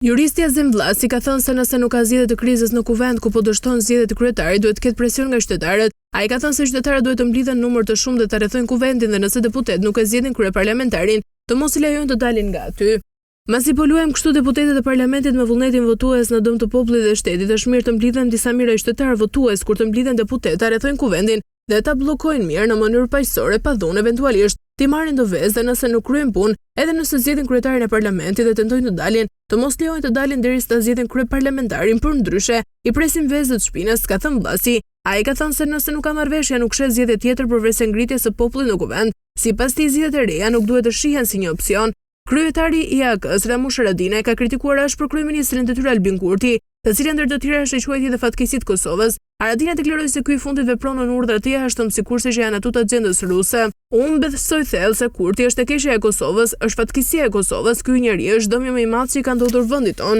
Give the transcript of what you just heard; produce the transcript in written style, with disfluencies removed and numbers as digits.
Juristi Azem Vllasi ka thënë se nëse nuk ka zgjedhje të krizës në kuvend ku po dështon zgjedhjet e kryetarit, duhet të ketë presion nga qytetarët. Ai ka thënë se qytetarët duhet të mblidhen numër të shumtë dhe të rrethojnë kuvendin dhe nëse deputet nuk e zgjedhin kryeparlamentarin, të mos i lejojnë të dalin nga aty. Masi po luajmë kështu deputetët e parlamentit me vullnetin votues në dëm të popullit dhe shtetit, është mirë të mblidhen disa mijëra qytetarë votues kur të mblidhen deputeta rrethojnë kuvendin dhe ta bllokojnë mirë në mënyrë paqësore pa dhunë eventualisht t'i marrin do vezë dhe nëse nuk kryejnë punë, edhe nëse zgjedhin kryetarin e parlamentit dhe tentojnë të dalin, të mos lejojnë të dalin derisa ta zgjedhin kryeparlamentarin, përndryshe i presim vezët shpinës, ka thënë Vllasi. Ai ka thënë se nëse nuk ka marrëveshje nuk shes zgjedhje tjetër përveç ngritjes së popullit në kuvend. Sipas tij zgjedhjet e reja nuk duhet të shihen si një opsion. Kryetari i AK-s Ramush Haradinaj ka kritikuar ashpër kryeministrin detyruar Albin Kurti, të cilën ndër të tjera është e quajtur dhe fatkeqësi të Kosovës. Haradinaj deklaroi se ky i fundit vepron në urdhra të jashtëm sikurse që janë ato të agjendës ruse. Unë besoj thellë se Kurti është e keqja e Kosovës, është fatkeqësia e Kosovës, ky njeri është dëmi më i madh që ka ndodhur vendit tonë.